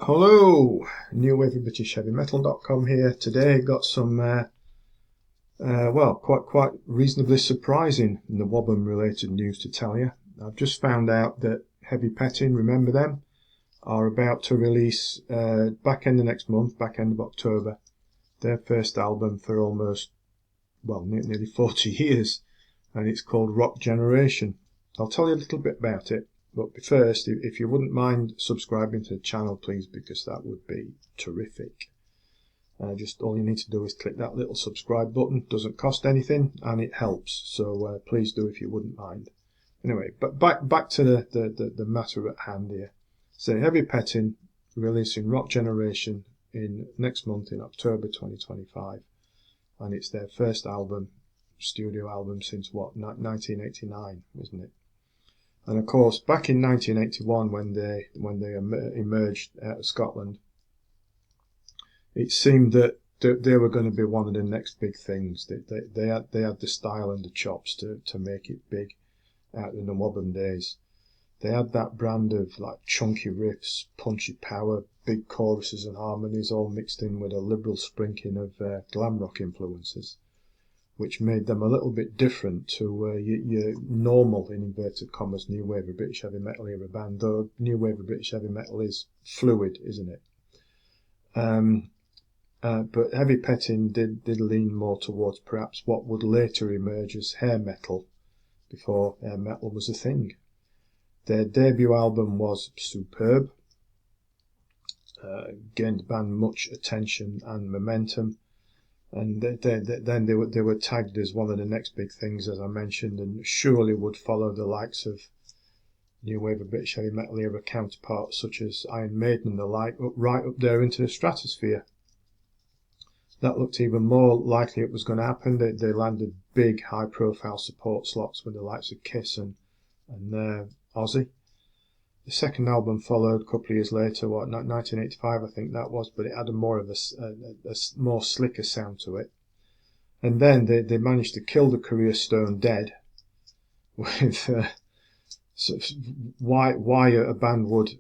Hello, NWOBHM here. Today got some well, quite reasonably surprising NWOBHM related news to tell you. I've just found out that Heavy Pettin, remember them, are about to release back end of next month, back end of October, their first album for almost, well, nearly 40 years, and it's called Rock Generation. I'll tell you a little bit about it. But first, if you wouldn't mind subscribing to the channel, please, because that would be terrific. Just all you need to do is click that little subscribe button. Doesn't cost anything, and it helps. So please do if you wouldn't mind. Anyway, but back to the matter at hand here. So Heavy Pettin releasing Rock Generation in next month in October 2025, and it's their first album, studio album, since what, 1989, isn't it? And of course, back in 1981, when they emerged out of Scotland, it seemed that they were going to be one of the next big things. They had the style and the chops to make it big out in the NWOBHM days. They had that brand of like chunky riffs, punchy power, big choruses and harmonies, all mixed in with a liberal sprinkling of glam rock influences, which made them a little bit different to your normal, in inverted commas, new wave of British heavy metal era band, though new wave of British heavy metal is fluid, isn't it? But Heavy Pettin did lean more towards perhaps what would later emerge as hair metal, before hair metal was a thing. Their debut album was superb, gained the band much attention and momentum. And then they were tagged as one of the next big things, as I mentioned, and surely would follow the likes of new wave of British heavy metal era counterparts such as Iron Maiden and the like, right up there into the stratosphere. That looked even more likely it was going to happen. They landed big, high-profile support slots with the likes of Kiss and Ozzy. The second album followed a couple of years later, 1985 I think that was, but it had a more more slicker sound to it. And then they managed to kill the career stone dead with why a band would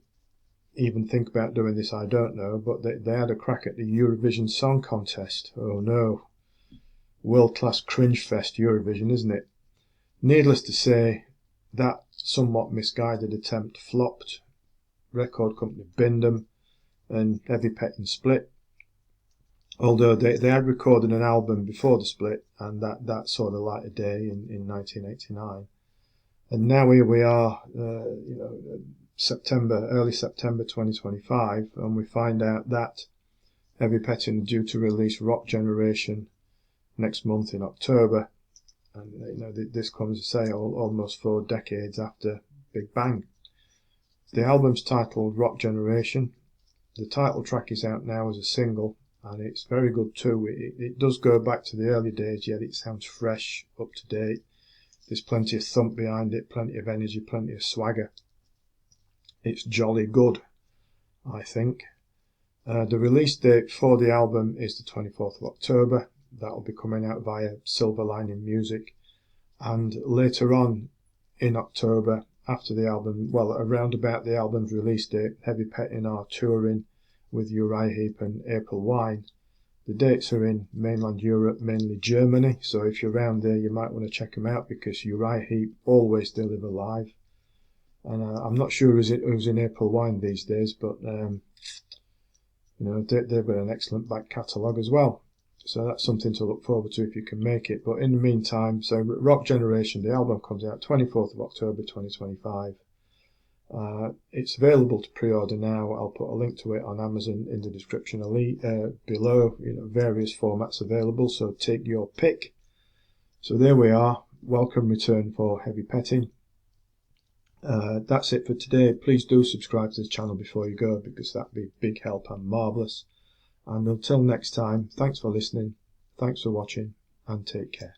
even think about doing this, I don't know, but they had a crack at the Eurovision Song Contest. Oh no, world-class cringe fest Eurovision, isn't it? Needless to say, that somewhat misguided attempt flopped. Record company binned them, and Heavy Pettin split. Although they had recorded an album before the split, and that saw the light of day in 1989. And now here we are, early September 2025, and we find out that Heavy Pettin are due to release Rock Generation next month in October. And this comes to say almost 4 decades after Big Bang. The album's titled Rock Generation. The title track is out now as a single, and it's very good too. It does go back to the early days, yet it sounds fresh, up to date. There's plenty of thump behind it, plenty of energy, plenty of swagger. It's jolly good, I think. The release date for the album is the 24th of October. That'll be coming out via Silver Lining Music. And later on in October, after the album, well, around about the album's release date, Heavy Pettin are touring with Uriah Heep and April Wine. The dates are in mainland Europe, mainly Germany, so if you're around there you might want to check them out, because Uriah Heep always deliver live. And I'm not sure who's in April Wine these days, but they've got an excellent back catalogue as well. So that's something to look forward to if you can make it. But in the meantime, so Rock Generation, the album comes out 24th of October 2025. It's available to pre-order now. I'll put a link to it on Amazon in the description below. Various formats available, so take your pick. So there we are. Welcome return for Heavy Pettin. That's it for today. Please do subscribe to the channel before you go, because that'd be a big help and marvellous. And until next time, thanks for listening, thanks for watching, and take care.